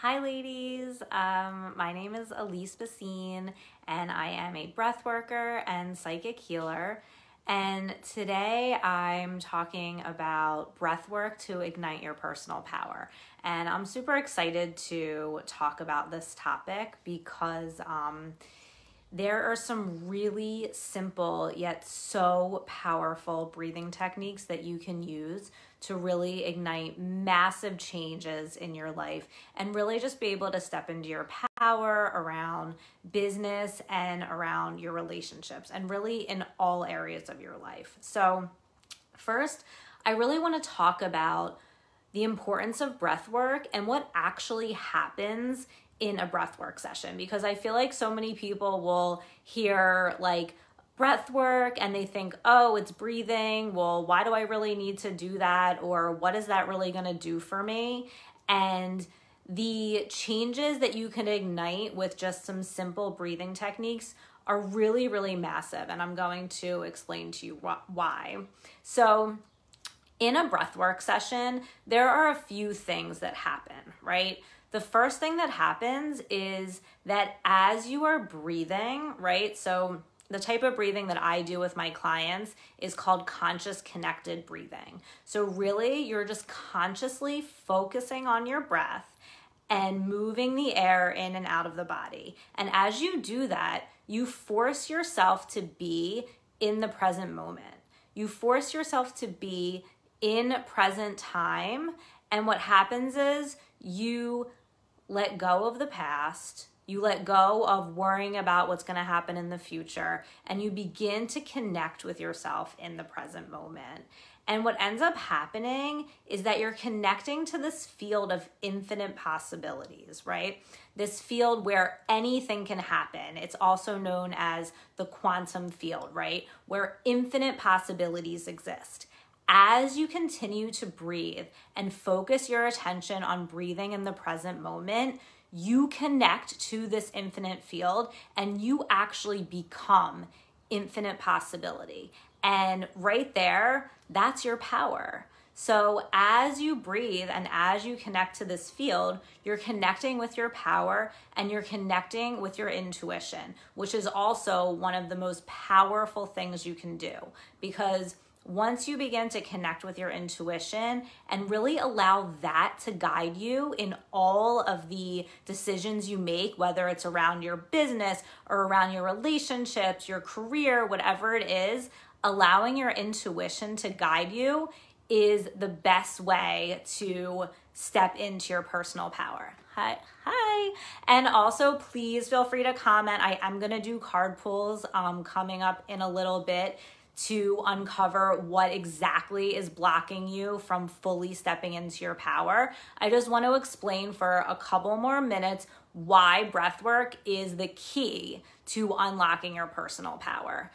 Hi ladies, my name is Alyse Bacine and I am a breathworker and psychic healer. And today I'm talking about breathwork to ignite your personal power. And I'm super excited to talk about this topic because there are some really simple yet so powerful breathing techniques that you can use to really ignite massive changes in your life and really just be able to step into your power around business and around your relationships and really in all areas of your life. So first, I really want to talk about the importance of breath work and what actually happens in a breathwork session, because I feel like so many people will hear like breath work and they think, oh, it's breathing. Well, why do I really need to do that? Or what is that really going to do for me? And the changes that you can ignite with just some simple breathing techniques are really, really massive. And I'm going to explain to you why. So in a breathwork session, there are a few things that happen, right? The first thing that happens is that as you are breathing, right? So the type of breathing that I do with my clients is called conscious connected breathing. So really, you're just consciously focusing on your breath and moving the air in and out of the body. And as you do that, you force yourself to be in the present moment. You force yourself to be in present time. And what happens is you let go of the past, you let go of worrying about what's going to happen in the future, and you begin to connect with yourself in the present moment. And what ends up happening is that you're connecting to this field of infinite possibilities, right? This field where anything can happen. It's also known as the quantum field, right? Where infinite possibilities exist. As you continue to breathe and focus your attention on breathing in the present moment, you connect to this infinite field and you actually become infinite possibility. And right there, that's your power. So as you breathe and as you connect to this field, you're connecting with your power and you're connecting with your intuition, which is also one of the most powerful things you can do, because once you begin to connect with your intuition and really allow that to guide you in all of the decisions you make, whether it's around your business or around your relationships, your career, whatever it is, allowing your intuition to guide you is the best way to step into your personal power. Hi. And also please feel free to comment. I am going to do card pulls coming up in a little bit to uncover what exactly is blocking you from fully stepping into your power. I just want to explain for a couple more minutes why breathwork is the key to unlocking your personal power.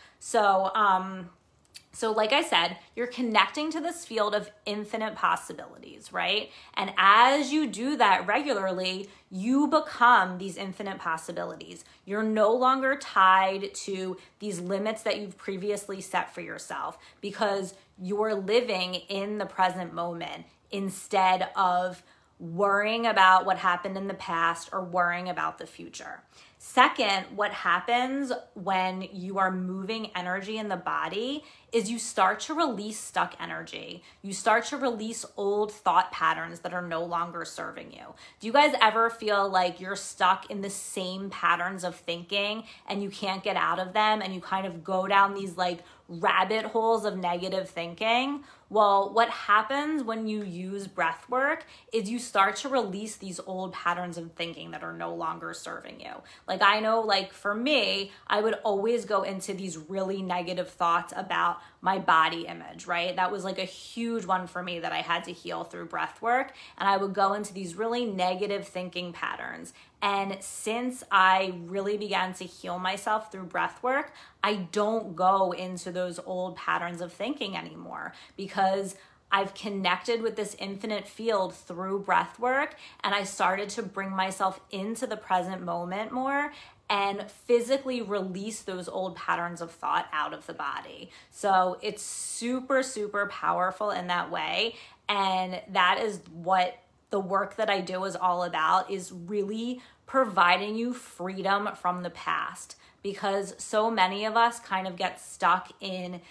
So like I said, you're connecting to this field of infinite possibilities, right? And as you do that regularly, you become these infinite possibilities. You're no longer tied to these limits that you've previously set for yourself because you're living in the present moment instead of worrying about what happened in the past or worrying about the future. Second, what happens when you are moving energy in the body is you start to release stuck energy. You start to release old thought patterns that are no longer serving you. Do you guys ever feel like you're stuck in the same patterns of thinking and you can't get out of them and you kind of go down these like rabbit holes of negative thinking? Well, what happens when you use breath work is you start to release these old patterns of thinking that are no longer serving you. Like I know, like for me, I would always go into these really negative thoughts about my body image, right? That was like a huge one for me that I had to heal through breath work. And I would go into these really negative thinking patterns. And since I really began to heal myself through breath work, I don't go into those old patterns of thinking anymore because I've connected with this infinite field through breath work, and I started to bring myself into the present moment more and physically release those old patterns of thought out of the body. So it's super, super powerful in that way. And that is what the work that I do is all about is really providing you freedom from the past, because so many of us kind of get stuck in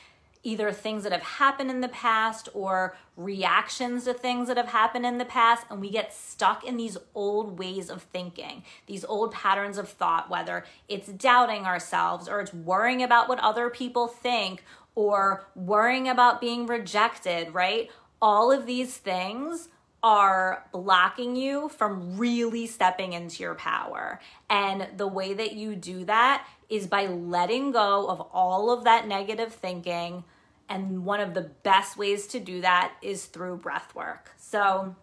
either things that have happened in the past or reactions to things that have happened in the past, and we get stuck in these old ways of thinking, these old patterns of thought, whether it's doubting ourselves or it's worrying about what other people think or worrying about being rejected, right? All of these things are blocking you from really stepping into your power. And the way that you do that is by letting go of all of that negative thinking. And one of the best ways to do that is through breath work. So,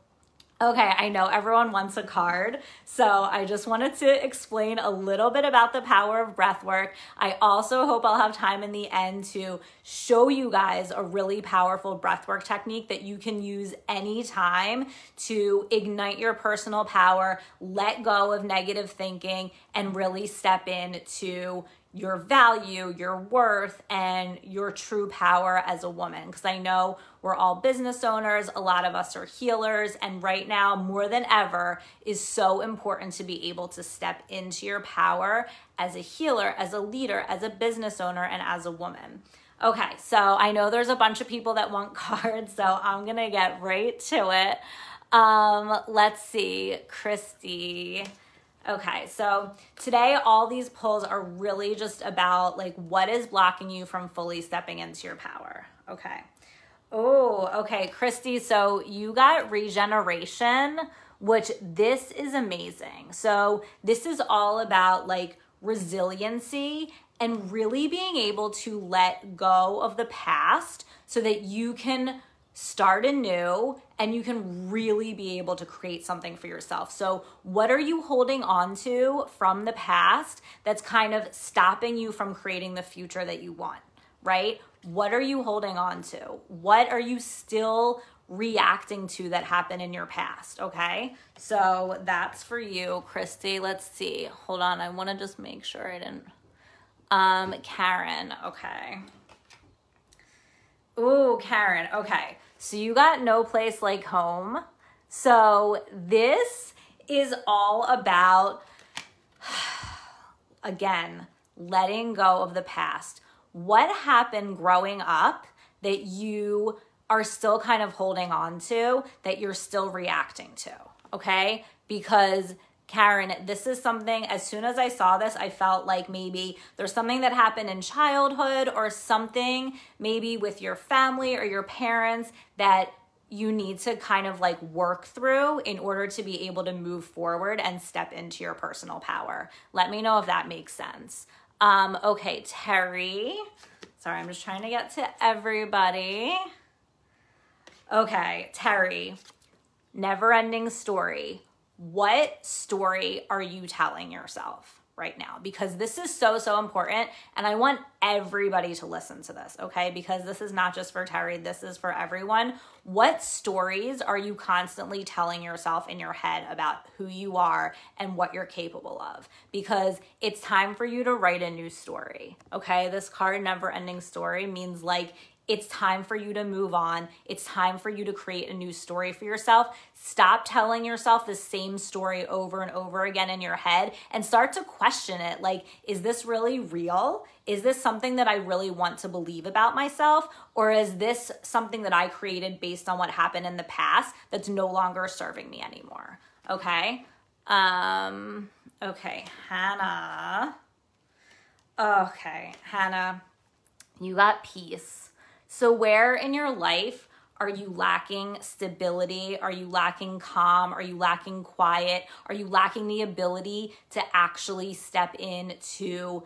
okay, I know everyone wants a card, so I just wanted to explain a little bit about the power of breath work. I also hope I'll have time in the end to show you guys a really powerful breath work technique that you can use anytime to ignite your personal power, let go of negative thinking, and really step into your value, your worth, and your true power as a woman. Because I know we're all business owners, a lot of us are healers, and right now, more than ever, is so important to be able to step into your power as a healer, as a leader, as a business owner, and as a woman. Okay, so I know there's a bunch of people that want cards, so I'm gonna get right to it. Let's see, Christy. Okay, so today all these pulls are really just about like what is blocking you from fully stepping into your power. Okay. Oh, okay, Christy, so you got regeneration, which this is amazing. So this is all about like resiliency and really being able to let go of the past so that you can start anew and you can really be able to create something for yourself. So what are you holding on to from the past that's kind of stopping you from creating the future that you want, right? What are you holding on to? What are you still reacting to that happened in your past, okay? So that's for you, Christy. Let's see. Hold on. I want to just make sure I didn't. Karen, okay. Ooh, Karen, okay. So you got no place like home. So this is all about, again, letting go of the past. What happened growing up that you are still kind of holding on to, that you're still reacting to, okay? Because Karen, this is something, as soon as I saw this, I felt like maybe there's something that happened in childhood or something maybe with your family or your parents that you need to kind of like work through in order to be able to move forward and step into your personal power. Let me know if that makes sense. Okay, Terry. Sorry, I'm just trying to get to everybody. Okay, Terry. Never-ending story. What story are you telling yourself right now? Because this is so, so important. And I want everybody to listen to this, okay? Because this is not just for Terry, this is for everyone. What stories are you constantly telling yourself in your head about who you are and what you're capable of? Because it's time for you to write a new story, okay? This card, Never Ending Story, means like it's time for you to move on. It's time for you to create a new story for yourself. Stop telling yourself the same story over and over again in your head and start to question it. Like, is this really real? Is this something that I really want to believe about myself? Or is this something that I created based on what happened in the past that's no longer serving me anymore? Okay. Okay, Hannah. Okay, Hannah, you got peace. So where in your life are you lacking stability? Are you lacking calm? Are you lacking quiet? Are you lacking the ability to actually step into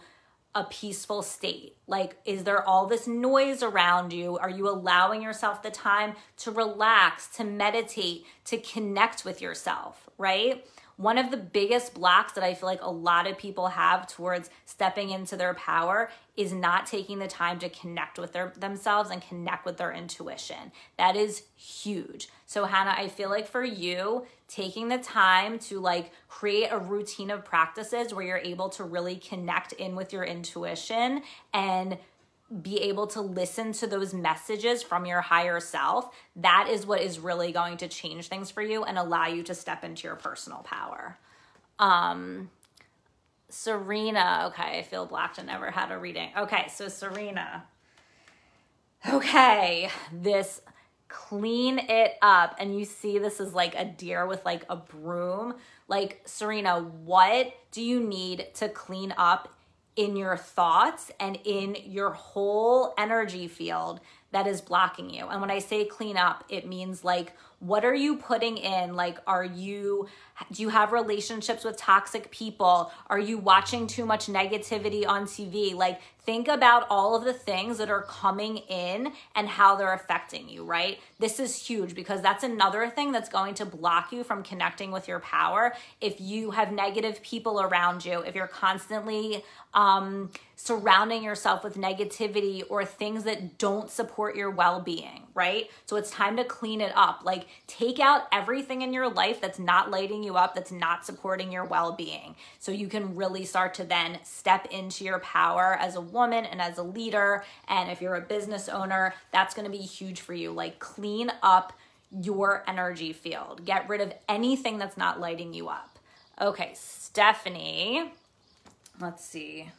a peaceful state? Like, is there all this noise around you? Are you allowing yourself the time to relax, to meditate, to connect with yourself, right? One of the biggest blocks that I feel like a lot of people have towards stepping into their power is not taking the time to connect with themselves and connect with their intuition. That is huge. So Hannah, I feel like for you, taking the time to like create a routine of practices where you're able to really connect in with your intuition and be able to listen to those messages from your higher self, that is what is really going to change things for you and allow you to step into your personal power. Serena, okay, I feel blocked and never had a reading. Okay, so Serena. Okay, this clean it up. And you see this is like a deer with like a broom. Like, Serena, what do you need to clean up in your thoughts and in your whole energy field that is blocking you? And when I say clean up, it means like, what are you putting in? Like, do you have relationships with toxic people? Are you watching too much negativity on TV? Like, think about all of the things that are coming in and how they're affecting you, right? This is huge because that's another thing that's going to block you from connecting with your power. If you have negative people around you, if you're constantly surrounding yourself with negativity or things that don't support your well-being, right? So it's time to clean it up. Like, take out everything in your life that's not lighting you up, that's not supporting your well-being. So you can really start to then step into your power as a woman and as a leader. And if you're a business owner, that's going to be huge for you. Like, clean up your energy field. Get rid of anything that's not lighting you up. Okay, Stephanie. Let's see.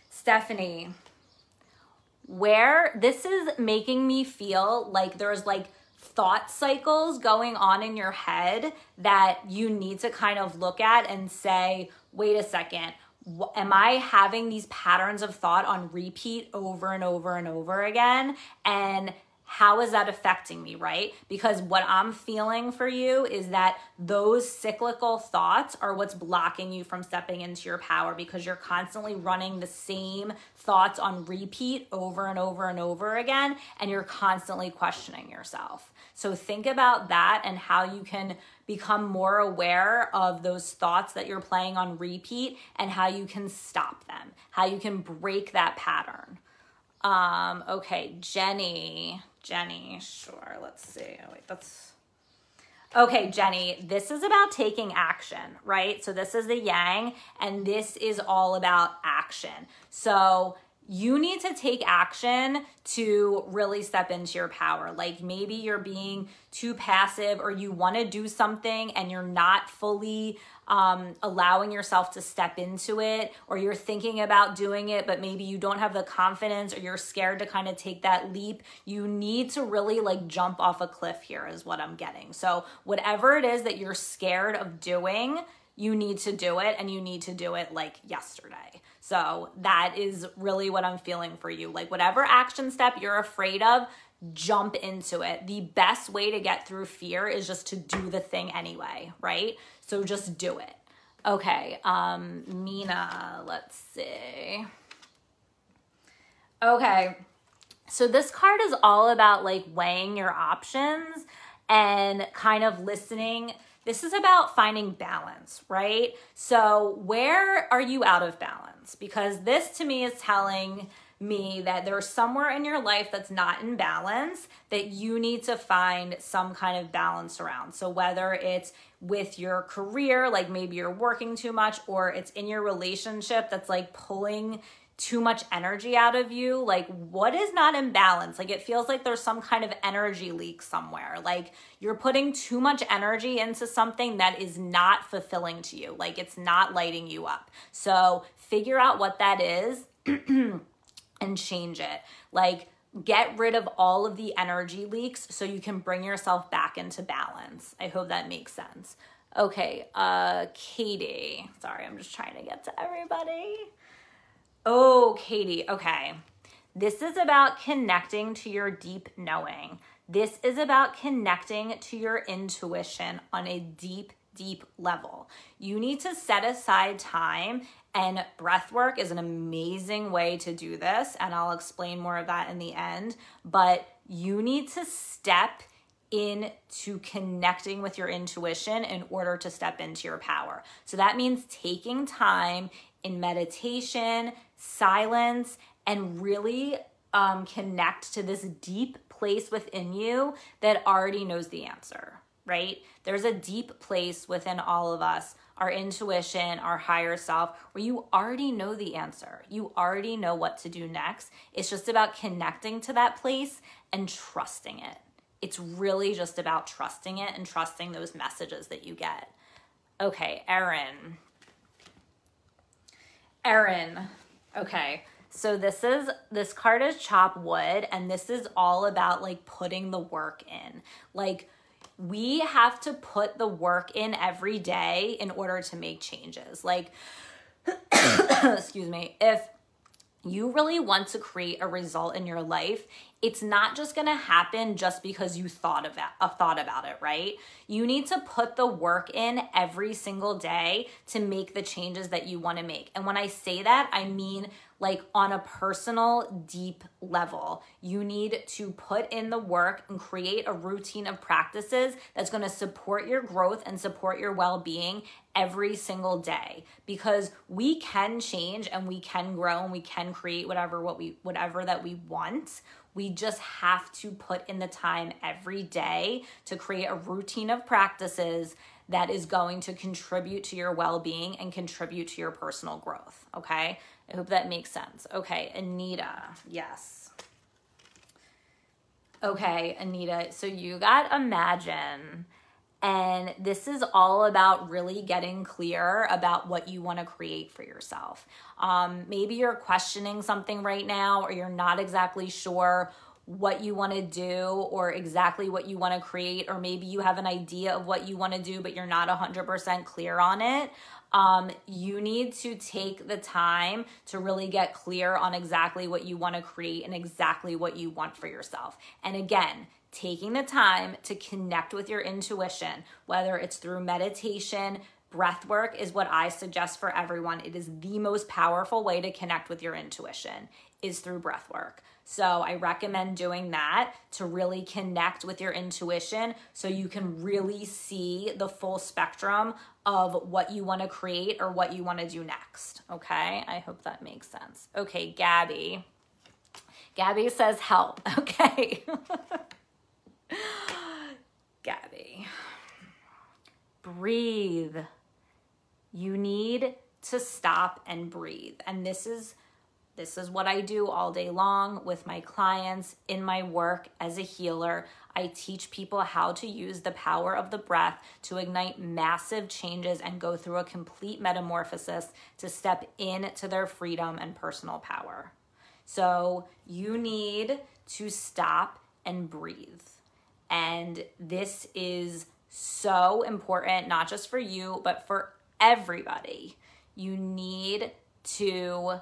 Stephanie, where this is making me feel like there's like thought cycles going on in your head that you need to kind of look at and say, wait a second, am I having these patterns of thought on repeat over and over and over again? And how is that affecting me, right? Because what I'm feeling for you is that those cyclical thoughts are what's blocking you from stepping into your power, because you're constantly running the same thoughts on repeat over and over and over again, and you're constantly questioning yourself. So think about that and how you can become more aware of those thoughts that you're playing on repeat and how you can stop them, how you can break that pattern. Okay, Jenny, sure, let's see. Oh, wait, okay, Jenny, this is about taking action, right? So this is the yang, and this is all about action. So you need to take action to really step into your power. Like, maybe you're being too passive, or you want to do something and you're not fully allowing yourself to step into it, or you're thinking about doing it, but maybe you don't have the confidence, or you're scared to kind of take that leap. You need to really like jump off a cliff here is what I'm getting. So whatever it is that you're scared of doing, you need to do it, and you need to do it like yesterday. So that is really what I'm feeling for you. Like, whatever action step you're afraid of, jump into it. The best way to get through fear is just to do the thing anyway, right? So just do it. Okay, Mina, let's see. Okay, so this card is all about like weighing your options and kind of listening. This is about finding balance, right? So where are you out of balance? Because this to me is telling me that there's somewhere in your life that's not in balance that you need to find some kind of balance around. So whether it's with your career, like maybe you're working too much, or it's in your relationship that's like pulling too much energy out of you, like what is not in balance? Like, it feels like there's some kind of energy leak somewhere. Like, you're putting too much energy into something that is not fulfilling to you. Like, it's not lighting you up. So figure out what that is and change it. Like, get rid of all of the energy leaks so you can bring yourself back into balance. I hope that makes sense. Okay, Katie. Sorry, I'm just trying to get to everybody. Oh, Katie, okay. This is about connecting to your deep knowing. This is about connecting to your intuition on a deep, deep level. You need to set aside time, and breathwork is an amazing way to do this, and I'll explain more of that in the end, but you need to step into connecting with your intuition in order to step into your power. So that means taking time in meditation, silence, and really connect to this deep place within you that already knows the answer. right? There's a deep place within all of us, our intuition, our higher self, where you already know the answer. You already know what to do next. It's just about connecting to that place and trusting it. It's really just about trusting it and trusting those messages that you get. Okay, Erin. Okay. So this card is chop wood, and this is all about like putting the work in. Like, we have to put the work in every day in order to make changes. Like, excuse me, if you really want to create a result in your life, it's not just going to happen just because you thought about it, right? You need to put the work in every single day to make the changes that you want to make. And when I say that, I mean like on a personal, deep level. You need to put in the work and create a routine of practices that's going to support your growth and support your well-being every single day, because we can change and we can grow and we can create whatever that we want. We just have to put in the time every day to create a routine of practices that is going to contribute to your well-being and contribute to your personal growth, okay? I hope that makes sense. Okay, Anita, yes. Okay, Anita, so you got Imagine. And this is all about really getting clear about what you want to create for yourself. Maybe you're questioning something right now, or you're not exactly sure what you want to do or exactly what you want to create, or maybe you have an idea of what you want to do, but you're not 100% clear on it. You need to take the time to really get clear on exactly what you want to create and exactly what you want for yourself. And again, taking the time to connect with your intuition, whether it's through meditation, breath work is what I suggest for everyone. It is the most powerful way to connect with your intuition, is through breath work. So I recommend doing that to really connect with your intuition so you can really see the full spectrum of what you want to create or what you want to do next. Okay, I hope that makes sense. Okay, Gabby. Gabby says help. Okay. Gabby, breathe. You need to stop and breathe. And this is what I do all day long with my clients in my work as a healer. I teach people how to use the power of the breath to ignite massive changes and go through a complete metamorphosis to step into their freedom and personal power. So you need to stop and breathe. And this is so important, not just for you, but for everybody. You need to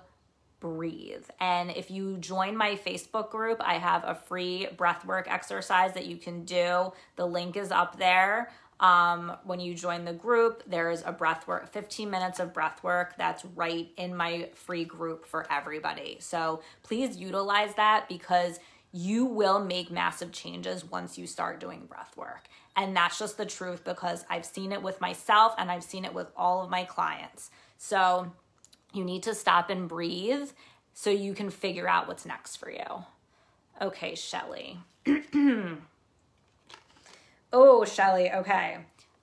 breathe. And if you join my Facebook group, I have a free breathwork exercise that you can do. The link is up there. When you join the group, there's a breathwork, 15 minutes of breathwork that's right in my free group for everybody. So please utilize that, because you will make massive changes once you start doing breath work. And that's just the truth, because I've seen it with myself and I've seen it with all of my clients. So you need to stop and breathe so you can figure out what's next for you. Okay, Shelly. Oh, Shelly, okay.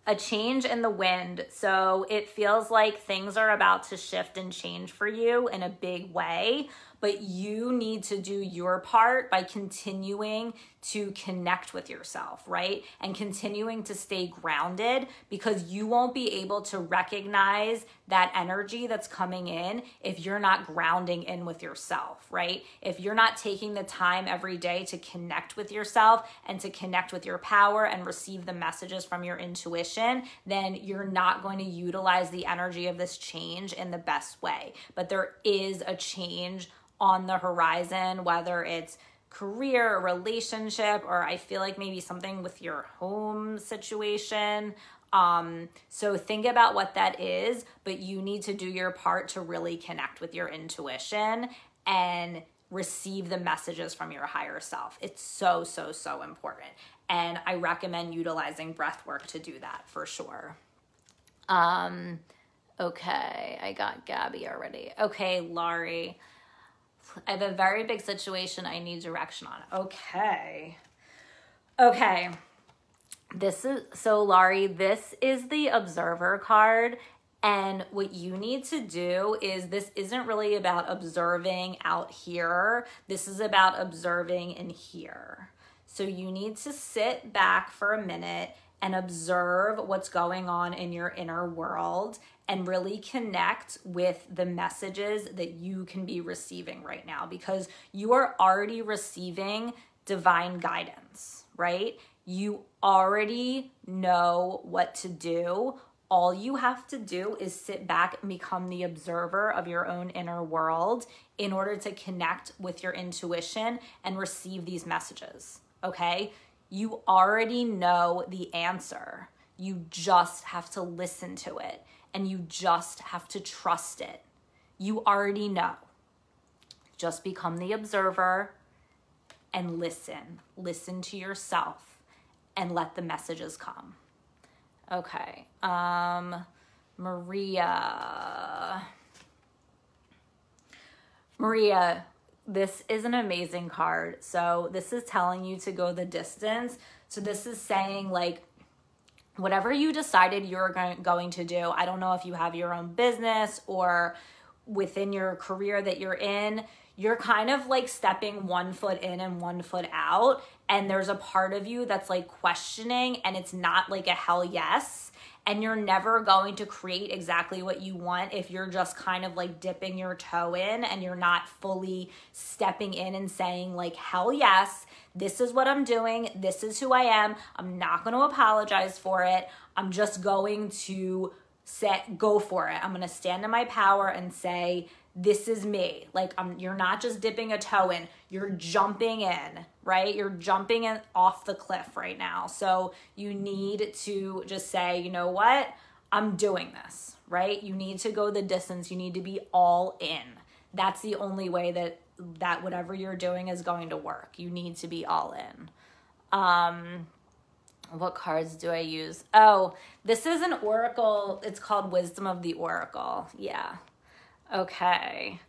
A change in the wind. So it feels like things are about to shift and change for you in a big way, but you need to do your part by continuing to connect with yourself, right? And continuing to stay grounded, because you won't be able to recognize that energy that's coming in if you're not grounding in with yourself, right? If you're not taking the time every day to connect with yourself and to connect with your power and receive the messages from your intuition, then you're not going to utilize the energy of this change in the best way. But there is a change on the horizon, whether it's career or relationship, or I feel like maybe something with your home situation. So think about what that is, but you need to do your part to really connect with your intuition and receive the messages from your higher self. It's so, so, so important. And I recommend utilizing breath work to do that for sure. Okay, I got Gabby already. Okay, Laurie. I have a very big situation I need direction on. Okay. Laurie, this is the observer card. And what you need to do is, this isn't really about observing out here. This is about observing in here. So you need to sit back for a minute and observe what's going on in your inner world and really connect with the messages that you can be receiving right now, because you are already receiving divine guidance, right? You already know what to do. All you have to do is sit back and become the observer of your own inner world in order to connect with your intuition and receive these messages, okay? You already know the answer. You just have to listen to it, and you just have to trust it. You already know. Just become the observer and listen. Listen to yourself and let the messages come. Okay, Maria, this is an amazing card. So this is telling you to go the distance. So this is saying, like, whatever you decided you're going to do, I don't know if you have your own business or within your career that you're in, you're kind of like stepping one foot in and one foot out. And there's a part of you that's like questioning, and it's not like a hell yes. And you're never going to create exactly what you want if you're just kind of like dipping your toe in and you're not fully stepping in and saying like, hell yes, this is what I'm doing. This is who I am. I'm not going to apologize for it. I'm just going to go for it. I'm going to stand in my power and say, this is me. Like, you're not just dipping a toe in, you're jumping in, right? You're jumping in off the cliff right now. So you need to just say, you know what? I'm doing this, right? You need to go the distance. You need to be all in. That's the only way that whatever you're doing is going to work. You need to be all in. What cards do I use? Oh, this is an oracle. It's called Wisdom of the Oracle. Yeah. Okay.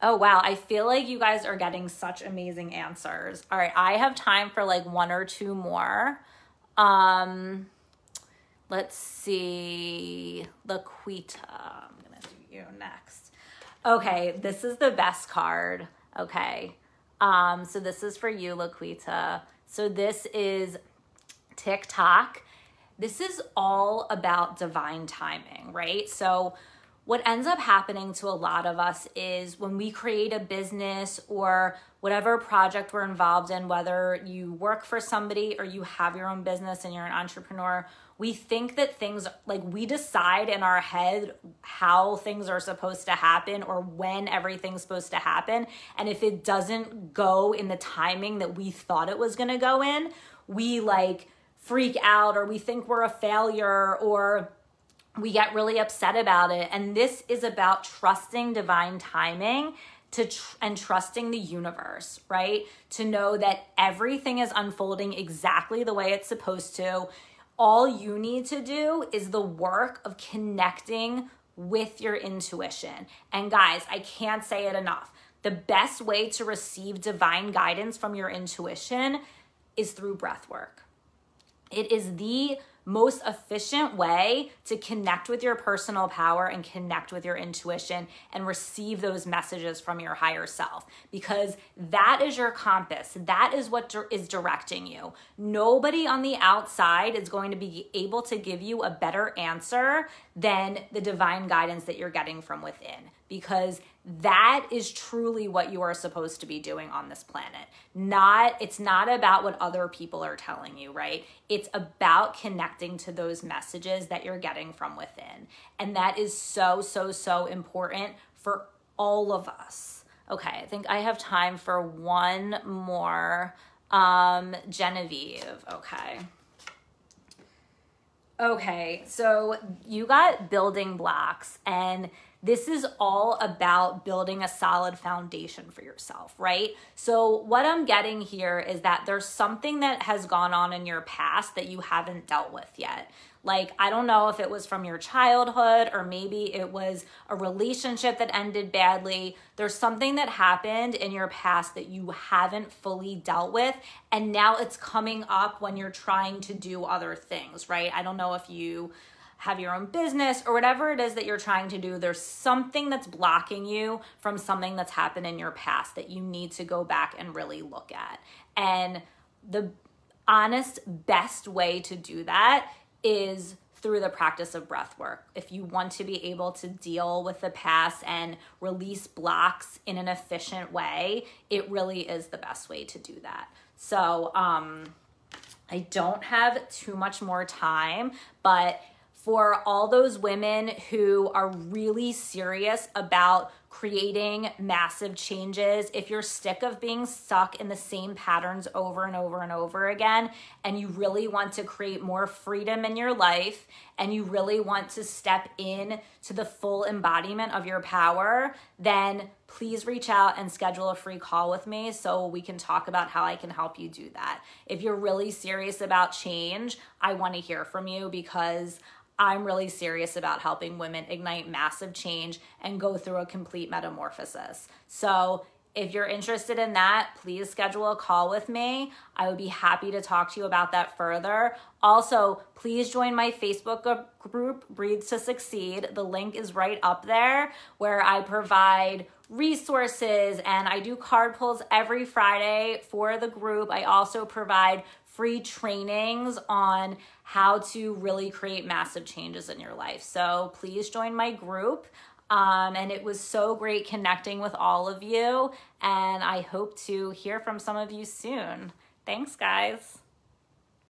Oh, wow. I feel like you guys are getting such amazing answers. All right. I have time for like one or two more. Let's see. Laquita. I'm going to do you next. Okay. This is the best card. Okay. So this is for you, Laquita. So this is TikTok. This is all about divine timing, right? So what ends up happening to a lot of us is when we create a business or whatever project we're involved in, whether you work for somebody or you have your own business and you're an entrepreneur, we think that things, like, we decide in our head how things are supposed to happen or when everything's supposed to happen. And if it doesn't go in the timing that we thought it was going to go in, we like freak out, or we think we're a failure, or we get really upset about it. And this is about trusting divine timing and trusting the universe, right? To know that everything is unfolding exactly the way it's supposed to. All you need to do is the work of connecting with your intuition. And guys, I can't say it enough. The best way to receive divine guidance from your intuition is through breath work. It is the most efficient way to connect with your personal power and connect with your intuition and receive those messages from your higher self, because that is your compass. That is what is directing you. Nobody on the outside is going to be able to give you a better answer than the divine guidance that you're getting from within, because that is truly what you are supposed to be doing on this planet. It's not about what other people are telling you, right? It's about connecting to those messages that you're getting from within. And that is so, so, so important for all of us. Okay, I think I have time for one more. Genevieve, okay. Okay, so you got building blocks, and this is all about building a solid foundation for yourself, right? So what I'm getting here is that there's something that has gone on in your past that you haven't dealt with yet. Like, I don't know if it was from your childhood or maybe it was a relationship that ended badly. There's something that happened in your past that you haven't fully dealt with, and now it's coming up when you're trying to do other things, right? I don't know if you have your own business or whatever it is that you're trying to do. There's something that's blocking you from something that's happened in your past that you need to go back and really look at. And the honest, best way to do that is through the practice of breath work. If you want to be able to deal with the past and release blocks in an efficient way, it really is the best way to do that. So I don't have too much more time, but for all those women who are really serious about creating massive changes, if you're sick of being stuck in the same patterns over and over and over again, and you really want to create more freedom in your life, and you really want to step in to the full embodiment of your power, then please reach out and schedule a free call with me so we can talk about how I can help you do that. If you're really serious about change, I want to hear from you, because I'm really serious about helping women ignite massive change and go through a complete metamorphosis. So if you're interested in that, please schedule a call with me. I would be happy to talk to you about that further. Also, please join my Facebook group, Breathe to Succeed. The link is right up there, where I provide resources and I do card pulls every Friday for the group. I also provide free trainings on how to really create massive changes in your life. So please join my group. And it was so great connecting with all of you. And I hope to hear from some of you soon. Thanks, guys.